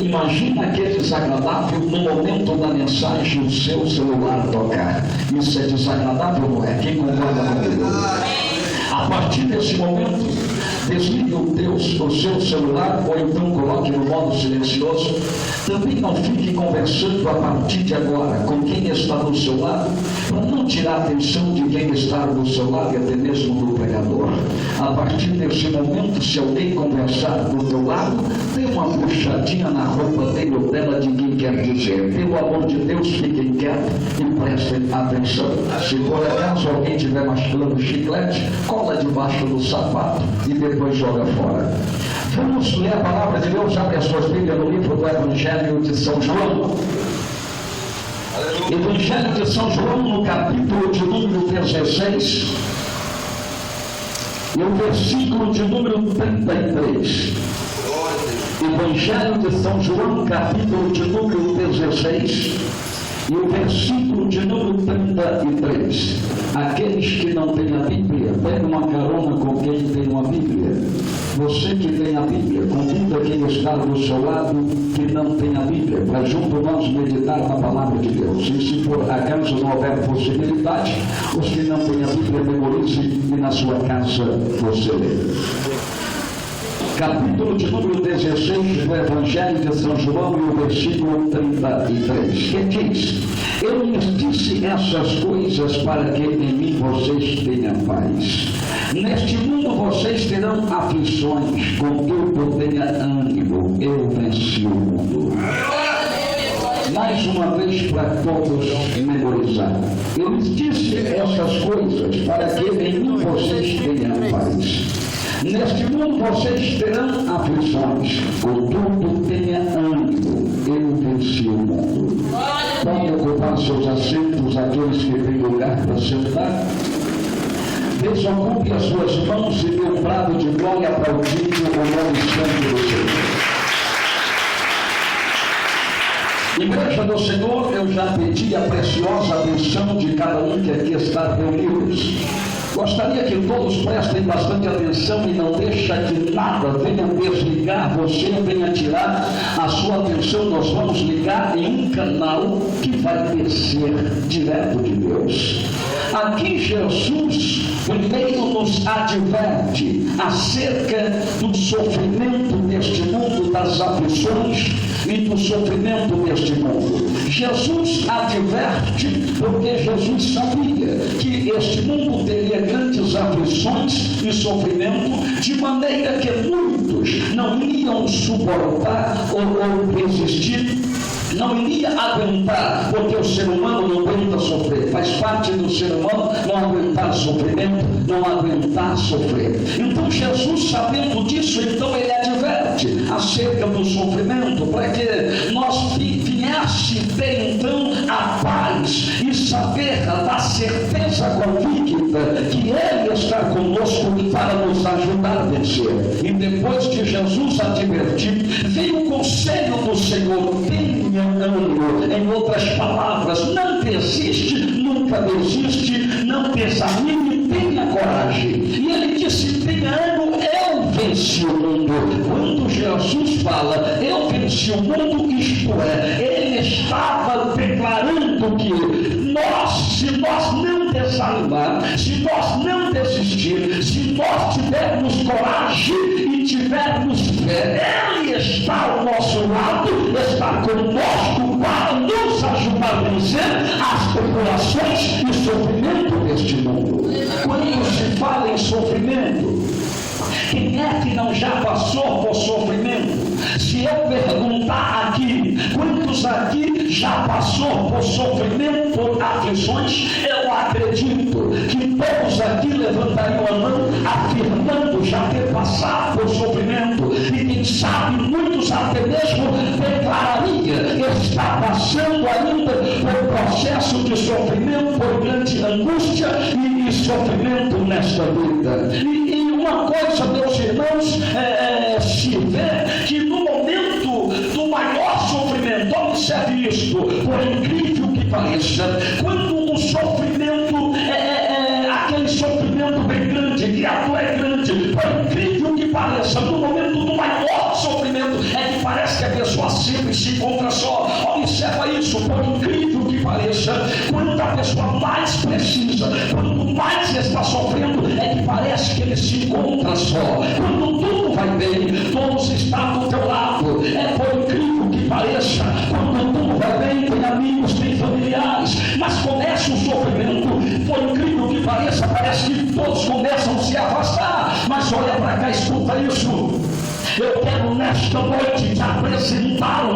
Imagina que é desagradável no momento da mensagem o seu celular tocar. Isso é desagradável, não é? Quem concorda comigo? A partir desse momento, desligue o seu celular ou então coloque no modo silencioso. Também não fique conversando a partir de agora com quem está do seu lado, para não tirar a atenção de quem está do seu lado e até mesmo do pregador. A partir desse momento, se alguém conversar do teu lado, dê uma puxadinha na roupa dele ou dela de quem quer dizer: pelo amor de Deus, fiquem quietos e prestem atenção. Se por acaso alguém estiver mascando chiclete, cola debaixo do sapato e depois joga fora. Vamos ler a palavra de Deus. Abre as suas Bíblias no livro do Evangelho de São João. Evangelho de São João, no capítulo de número 16, e o versículo de número 33. Evangelho de São João, capítulo de número 16, e o versículo de número 33. Aqueles que não têm a Bíblia, peguem uma carona com quem tem uma Bíblia. Você que tem a Bíblia, convida quem está do seu lado que não tem a Bíblia, para junto nós meditar na palavra de Deus. E se por acaso não houver possibilidade, os que não têm a Bíblia, memorize e na sua casa você lê. Capítulo de número 16 do Evangelho de São João e o versículo 33, que diz: eu lhes disse essas coisas para que em mim vocês tenham paz. Neste mundo vocês terão aflições, contudo tenha ânimo, eu venci o mundo. Mais uma vez para todos memorizar. Eu lhes disse essas coisas para que em mim vocês tenham paz. Neste mundo vocês terão aflições, contudo tenha ânimo, eu venci o mundo. Podem ocupar seus assentos aqueles que têm lugar para sentar. Desocupe as suas mãos e dê um brado de glória para o Filho, o nome santo do Senhor. Igreja do Senhor, eu já pedi a preciosa atenção de cada um que aqui está reunidos. Gostaria que todos prestem bastante atenção e não deixem que nada venha desligar você, venha tirar a sua atenção. Nós vamos ligar em um canal que vai descer direto de Deus. Aqui Jesus primeiro nos adverte acerca do sofrimento deste mundo, das aflições e do sofrimento deste mundo. Jesus adverte porque Jesus sabia que este mundo teria grandes aflições e sofrimento, de maneira que muitos não iriam suportar ou resistir, não iria aguentar, porque o ser humano não aguenta sofrer. Faz parte do ser humano não aguentar sofrimento, não aguentar sofrer. Então Jesus, sabendo disso, então ele adverte acerca do sofrimento, para que nós viesse ter então a paz e saber da certeza convicta que ele está conosco para nos ajudar a vencer. E depois de Jesus advertir, veio o conselho do Senhor: tenha ânimo. Em outras palavras, não desiste, nunca desiste, não desanime, tenha coragem. E ele disse: tenha ânimo, eu venci o mundo. Quando Jesus fala eu venci o mundo, isto é, ele estava declarando que se nós não desanimar, se nós não desistir, se nós tivermos coragem e tivermos fé, ele está ao nosso lado, está conosco para nos ajudar a vencer as tribulações e sofrimento deste mundo. Quando se fala em sofrimento, quem é que não já passou por sofrimento? Se eu perguntar aqui, quantos aqui já passou por sofrimento, por aflições, eu acredito que todos aqui levantariam a mão afirmando já ter passado por sofrimento. E quem sabe muitos até mesmo declararia estar passando ainda por processo de sofrimento, por grande angústia e sofrimento nesta vida. E uma coisa, meus irmãos, se vê que no momento do maior sofrimento, observe isto, por incrível que pareça, quando o sofrimento aquele sofrimento bem grande, que a dor é grande, por incrível que pareça, no momento do maior sofrimento, é que parece que a pessoa sempre se encontra só. Observa isso, por incrível que pareça, quando a pessoa mais precisa, quando mais está sofrendo, é que parece que ele se encontra só. Quando tudo vai bem, todos estão do teu lado. É por incrível que pareça, quando tudo vai bem, tem amigos, tem familiares, mas começa o sofrimento, por incrível que pareça, parece que todos começam a se afastar. Mas olha para cá, escuta isso. Eu quero nesta noite te apresentar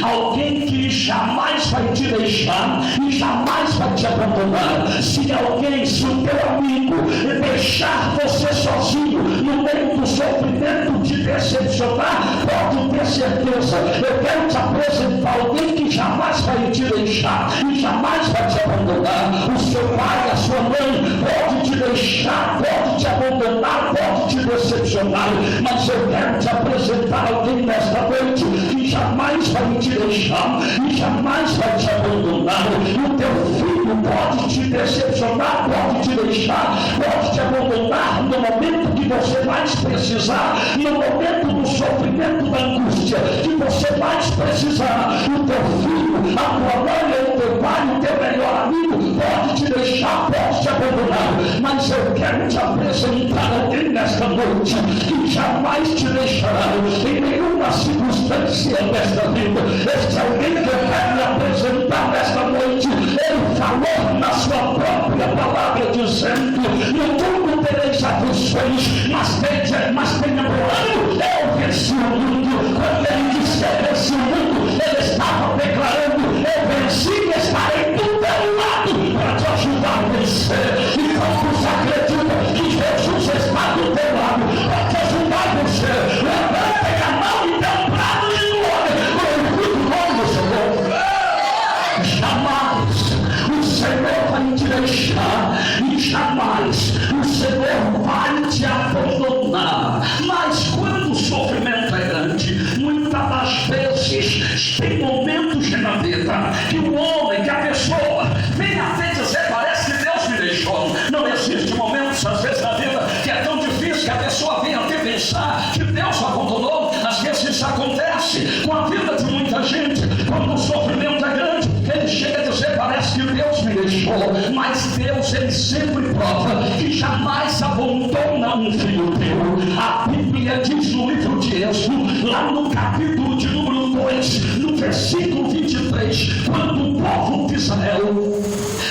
alguém que jamais vai te deixar e jamais vai te abandonar. Se alguém, se o teu amigo deixar você sozinho no meio do sofrimento, te decepcionar, pode ter certeza, eu quero te apresentar alguém que jamais vai te deixar e jamais vai te abandonar. O seu pai, a sua mãe pode te deixar, pode te abandonar, pode te decepcionar, mas eu quero te apresentar alguém nesta noite que jamais vai te deixar e jamais vai te abandonar. O teu filho pode te decepcionar, pode te deixar, pode te abandonar no momento que você mais precisar, no momento do sofrimento, da angústia que você mais precisar. O teu filho, a tua mãe, o teu pai, o teu melhor amigo pode te deixar, pode te abandonar, mas eu quero te apresentar alguém nesta noite que jamais te deixará em nenhuma circunstância desta vida. Este alguém que eu quero me apresentar nesta noite, ele falou na sua própria palavra, dizendo: no mundo tereis aflições, mas tenha bom ânimo, eu venci o mundo. Quando ele disse eu venci o mundo, ele estava declarando: eu venci e estarei do teu lado para te ajudar a vencer. E quantos acreditam que Jesus está do teu lado para te ajudar a vencer? Levanta a mão e dá um brado de glória, glorifica o nome do Senhor. Jamais o Senhor vai te deixar e jamais o Senhor vai te abandonar. Mas quando o sofrimento é grande, muitas das vezes tem momentos na vida que o homem, que a pessoa vem até dizer: parece que Deus me deixou. Não existe momentos, às vezes, na vida que é tão difícil que a pessoa vem até pensar que Deus o abandonou. Às vezes isso acontece com a vida de muita gente. Quando o sofrimento é grande, ele chega a dizer: parece que Deus me deixou. Mas Deus, ele sempre prova que jamais abandona um filho teu. A Bíblia diz no livro de Êxodo, lá no capítulo de número 2, no versículo 23, quando o povo de Israel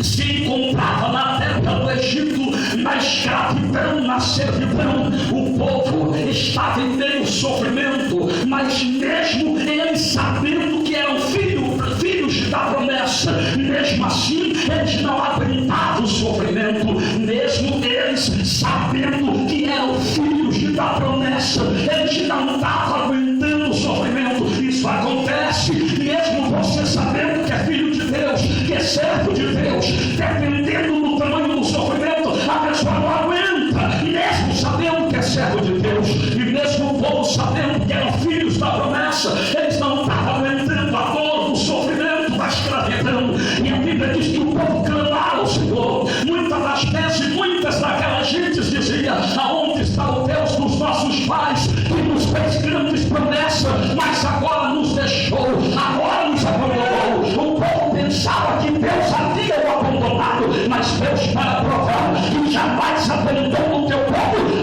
se encontrava na terra do Egito, na escravidão, na servidão, o povo estava em meio sofrimento, mas mesmo eles sabendo que eram filhos da promessa, mesmo assim eles não aguentavam o sofrimento. Mesmo eles sabendo que eram filhos da promessa, eles não estavam aguentando o sofrimento. Isso acontece mesmo você sabendo que é filho de Deus, que é servo de Deus, dependendo do tamanho do sofrimento, a pessoa não aguenta. Mesmo sabendo que é servo de Deus, e mesmo o povo sabendo que eram filhos da promessa, eles não estavam aguentando a dor do sofrimento, da escravidão. E a Bíblia diz que o povo clamava ao Senhor. Muitas das vezes, muitas daquelas gentes diziam: aonde está o Deus dos nossos pais, que nos fez grandes promessas, mas agora nos deixou, agora nos abandonou. O povo pensava que Deus havia o abandonado, mas Deus, para provar que jamais abandonou o teu povo,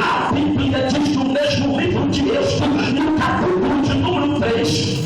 a Bíblia diz no mesmo livro de Êxodo, no capítulo de número 3,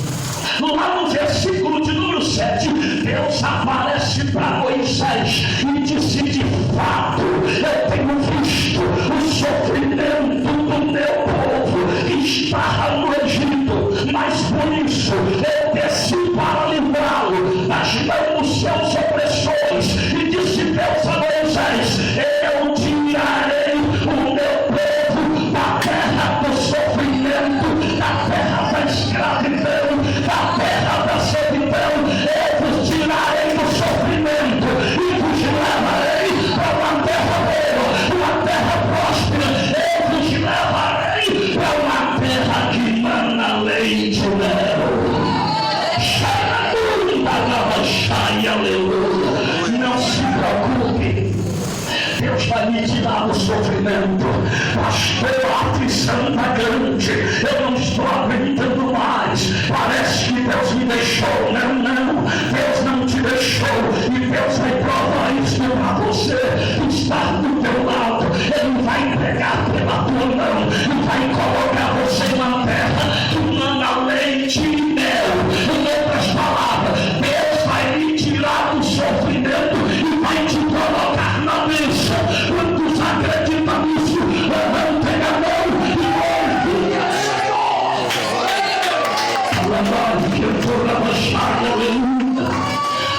lá no versículo de número 7, Deus aparece para Moisés e disse: de fato, eu tenho visto o sofrimento do meu povo que estava no Egito, mas por isso eu desci para livrá-lo das mãos dos seus opressores. E disse Deus a Moisés: eu tirarei o meu povo da terra do sofrimento, da terra da escravidão, da terra da servidão. Eu vos tirarei do sofrimento e vos levarei para uma terra boa, uma terra próspera. Eu vos levarei para uma terra que mana leite e mel. Aleluia. Não se preocupe, Deus vai me tirar do sofrimento. Pastor, a aflição está grande, eu não estou aguentando mais.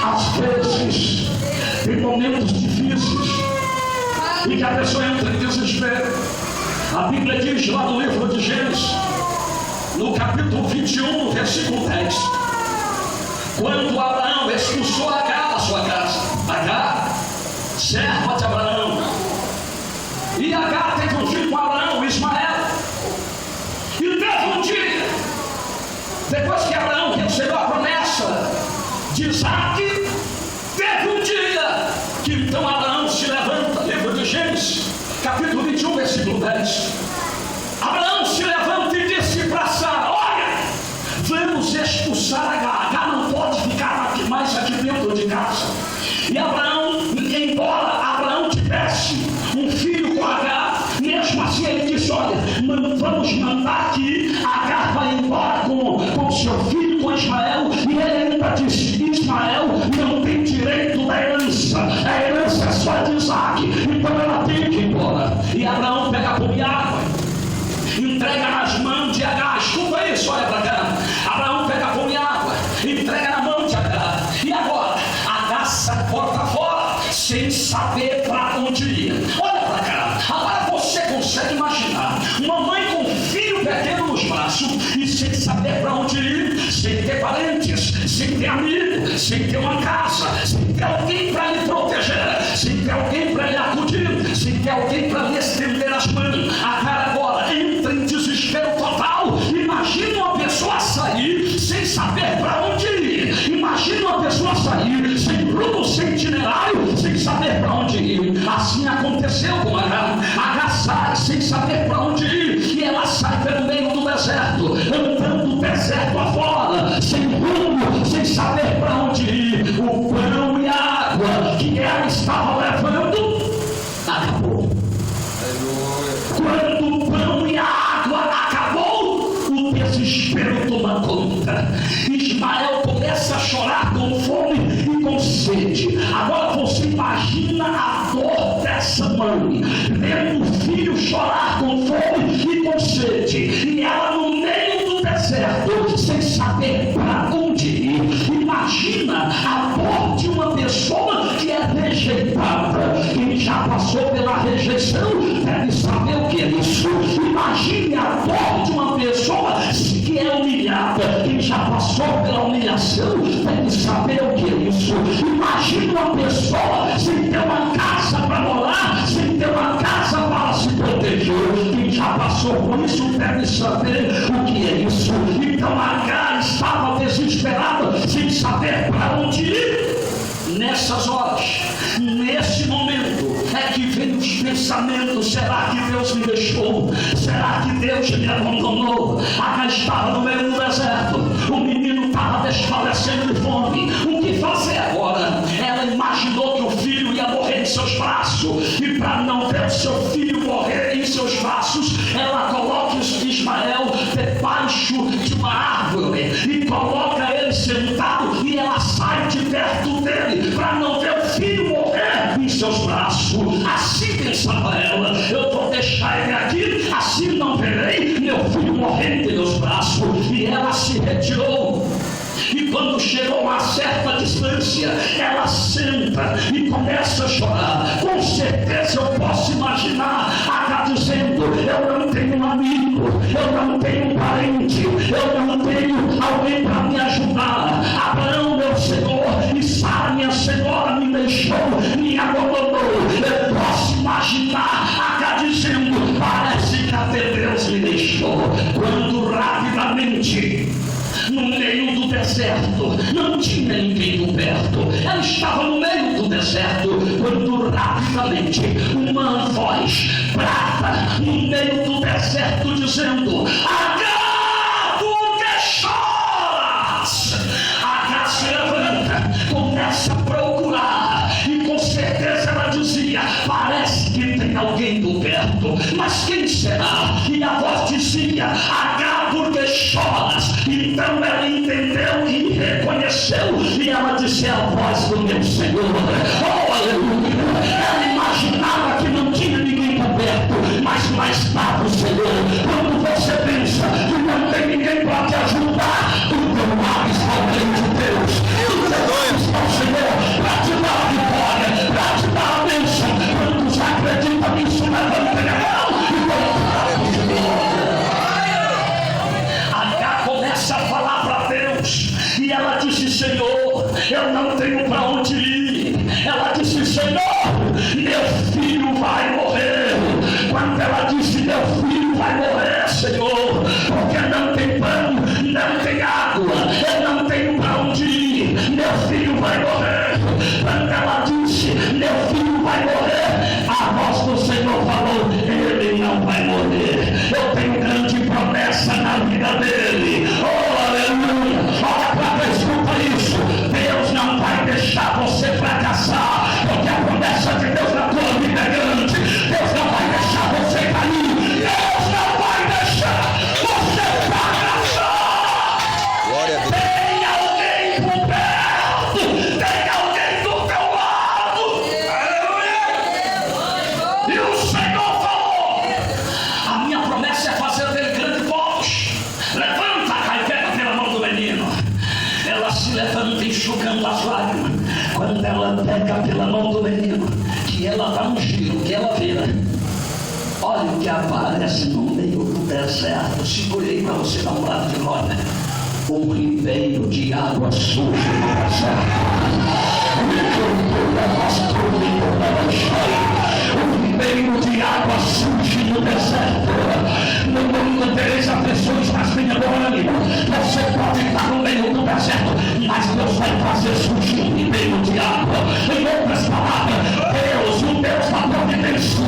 Às vezes tem momentos difíceis e que a pessoa entra em desespero. A Bíblia diz lá no livro de Gênesis, no capítulo 21, no versículo 10, quando Abraão expulsou Agar da sua casa, Agar, serva de Abraão, e Agar teve um filho com Abraão, Ismael. E teve um dia, depois que Abraão recebeu a promessa de Isaac, teve um dia que então Abraão se levanta, livro de Gênesis, capítulo 21, versículo 10. Abraão se levanta e disse para Sara: olha, vamos expulsar Agar. Agar não pode ficar mais aqui dentro de casa. E Abraão, embora Abraão tivesse um filho com Agar, mesmo assim ele disse: olha, vamos mandar que Agar vai embora com seu filho, com Ismael. E ele ainda disse: Ismael não tem direito da herança, a herança é só de Isaac, então ela tem que ir embora. E Abraão pega a pão e água, entrega nas mãos de Agar. Escuta isso, olha para cá. Abraão pega pão e água, entrega na mão de Agar. E agora Agar sai fora sem saber para onde ir. Olha para cá. Agora você consegue imaginar uma mãe com um filho pequeno nos braços e sem saber para onde ir, sem ter parentes, sem ter amigo, sem ter uma casa, sem ter alguém para lhe proteger, sem ter alguém para lhe acudir, sem ter alguém para lhe estender as mãos. Agar agora entra em desespero total. Imagina uma pessoa sair sem saber para onde ir. Imagina uma pessoa sair sem rumo, sem itinerário, sem saber para onde ir. Assim aconteceu com Agar. Agar sai sem saber para onde ir, e ela sai pelo meio do deserto, andando o deserto afora, sem rumo, sem saber para onde ir. O pão e a água que ela estava levando acabou. Quando o pão e a água acabou, o desespero toma conta. Ismael começa a chorar com fome e com sede. Agora você imagina a dor dessa mãe, vendo o filho chorar com fome e com sede, e ela no meio do deserto, sem saber para onde ir. Imagina a dor de uma pessoa que é rejeitada. Quem já passou pela rejeição deve saber o que é isso. Imagine a dor de uma pessoa que é humilhada. Quem já passou pela humilhação deve saber o que é isso. Imagine uma pessoa sem ter uma casa para morar, sem ter uma casa para se proteger. Quem já passou por isso deve saber o que é isso. Então Agar estava desesperada, sem saber para onde ir. Nessas horas, nesse momento, é que vem os pensamentos: será que Deus me deixou? Será que Deus me abandonou? Agar estava no meio do deserto, o menino estava desfalecendo de fome. O que fazer agora? Ela imaginou que o filho ia morrer em seus braços, e para não ver o seu filho morrer em seus braços, ela coloca Ismael debaixo de uma árvore e coloca ele sentado, e ela sai de perto dele para não ver o filho morrer em seus braços. Assim pensava ela: eu vou deixar ele aqui, assim não verei meu filho morrendo em meus braços. E ela se retirou. E quando chegou a certa distância, ela senta e começa a chorar. Com certeza eu posso imaginar Agar dizendo: eu não tenho um amigo, eu não tenho um parente, eu não tenho alguém para me ajudar. Abraão, meu Senhor, e Sara, minha senhora, me deixou, me abandonou. Eu posso imaginar Agar dizendo: parece que até Deus me deixou. Quando rapidamente, no meio do deserto, não tinha ninguém por perto, ela estava no meio do deserto, quando rapidamente uma voz brada no meio do deserto dizendo: Agar, por que choras? Agar se levanta, começa a procurar, e com certeza ela dizia: parece que tem alguém por perto, mas quem será? E a voz dizia: Agar, por que choras? Então ela entendeu e reconheceu, e ela disse: é a voz do meu Senhor. Oh, aleluia! Ela imaginava que não tinha ninguém por perto, mas lá estava o Senhor. Quando você pensa que não tem ninguém para te ajudar, Senhor, eu não tenho para onde ir. Ela disse: Senhor, meu filho vai morrer. Quando ela disse: meu filho vai morrer, Senhor, porque não tem pão, não tem água, eu não tenho para onde ir, meu filho vai morrer. Quando ela disse: meu filho vai morrer, a voz do Senhor falou: ele não vai morrer. Eu tenho grande promessa na vida dele. Oh, aleluia. Olha para cá, escuta isso. Deus não vai deixar você fracassar, porque a promessa de Deus na tua vida é grande. Deus não vai deixar você cair. Deus não vai deixar você fracassar. Glória a Deus. Tem alguém por perto, tem alguém do teu lado. Aleluia. E o Senhor falou: a minha promessa é fazer dele grande voz. Levanta, cai, pega pela mão do menino. Ela se levanta enxugando as lágrimas. Quando ela pega pela mão do menino, que ela dá um giro, que ela vira, olha o que aparece no meio do deserto. Segurei para você dar um lado de glória. Um ribeiro de água suja no deserto. Um ribeiro de água suja no deserto. No mundo tereis aflições, mas tenha bom ânimo. Você pode estar no meio do deserto, mas Deus vai fazer surgir um ribeiro de água. Em outras palavras, Deus, o Deus da providência,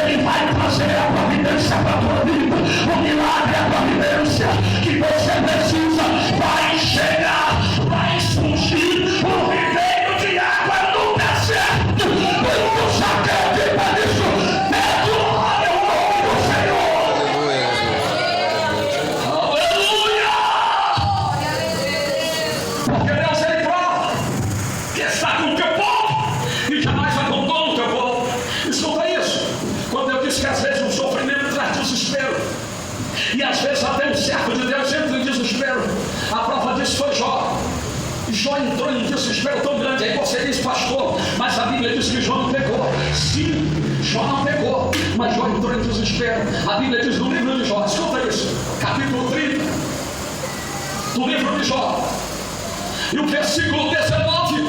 Ele vai trazer a providência para a tua vida. O milagre é a providência que você precisa. Vai chegar, vai surgir um ribeiro de água no deserto. Eu já acredito nisso. Pede glória ao nome do Senhor. Aleluia! Porque Deus, Ele prova que está com o teu povo e jamais abandona o teu povo. Escuta isso. Quando eu disse que às vezes o sofrimento traz desespero, e às vezes até um servo de Deus entra em desespero, a prova disso foi Jó. Jó entrou em desespero tão grande. Aí você diz: pastor, mas a Bíblia diz que Jó não pecou. Sim, Jó não pecou, mas Jó entrou em desespero. A Bíblia diz no livro de Jó, escuta isso, capítulo 30 do livro de Jó, e o versículo 19.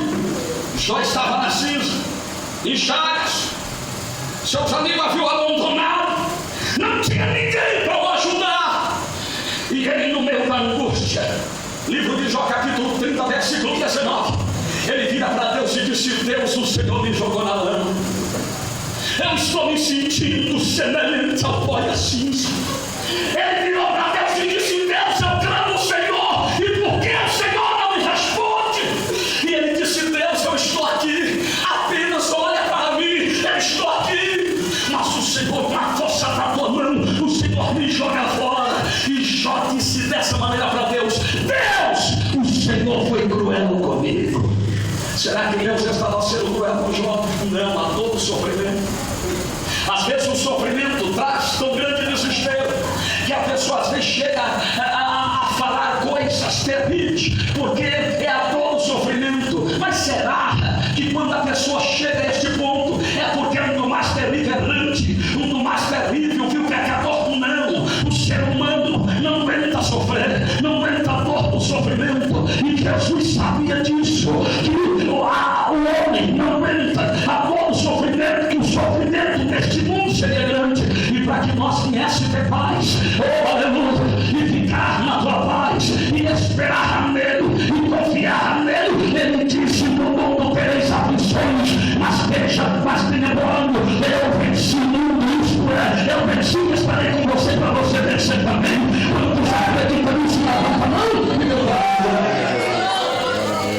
Jó estava na cinza, em chagas, seus amigos haviam abandonado, não tinha ninguém para o ajudar, e ele, no meio da angústia, livro de Jó, capítulo 30, versículo 19, ele vira para Deus e disse: Deus, o Senhor me jogou na lama. Eu estou me sentindo semelhante ao pó e a cinza. Ele virou para Deus e disse: Deus, eu clamo o Senhor, e por que o Senhor não me responde? E ele disse: Deus, eu estou aqui, apenas olha para mim, eu estou aqui, mas o Senhor, com a força da tua mão, o Senhor me joga fora. E Jó disse dessa maneira para Deus: Deus, o Senhor foi cruel comigo. Será que Deus estava sendo cruel com Jó? Não, a todo sofrimento. Às vezes o sofrimento traz tão grande desespero que a pessoa às vezes chega a falar coisas terríveis, porque é a dor do sofrimento. Mas será que quando a pessoa chega a este ponto é porque no mais terrível errante, no mais terrível viu pecador? Não, o ser humano não aguenta sofrer, não aguenta a dor do sofrimento, e Jesus sabia disso, que o homem não aguenta a dor do sofrimento, que o sofrimento deste mundo seria grande, e para que nós viéssemos ter paz, oh aleluia, e ficar na tua paz, e esperar nele, e confiar nele, ele disse: no mundo tereis aflições, mas tenha bom ânimo, eu venci o mundo. Isto é, eu venci e estarei com você para você vencer também. Quando você acredita nisso, levanta a mão e meu Deus.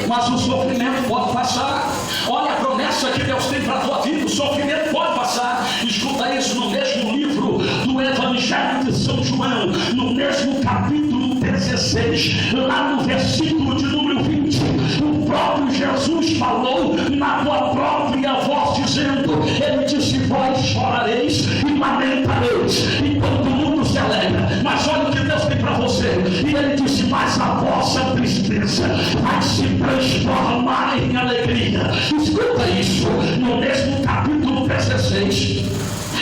Mas o sofrimento pode passar. Olha a promessa que Deus tem para a tua vida: o sofrimento pode passar. Escuta isso no mesmo livro do Evangelho de São João, no mesmo capítulo 16, lá no versículo de número 20, o próprio Jesus falou na tua própria voz, dizendo, ele disse: vós chorareis e lamentareis, enquanto o mundo se alegra, mas olha o que Deus tem para você. E ele disse: mas a vossa tristeza vai se transformar em alegria. Escuta isso, no mesmo capítulo 16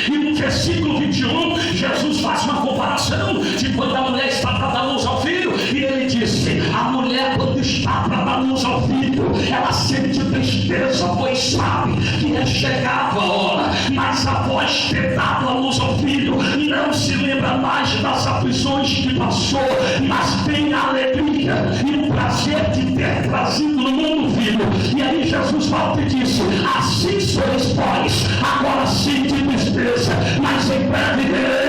e no versículo 21, Jesus faz uma comparação de quando a mulher está para dar luz ao filho, e ele disse: a mulher, quando está para dar luz ela sente tristeza, pois sabe que é chegava a hora, mas a voz ter dado a luz ao filho não se lembra mais das aflições que passou, mas tem a alegria e o prazer de ter trazido no mundo o filho. E aí Jesus volta e disse: assim sois vós, agora sim de tristeza, mas em breve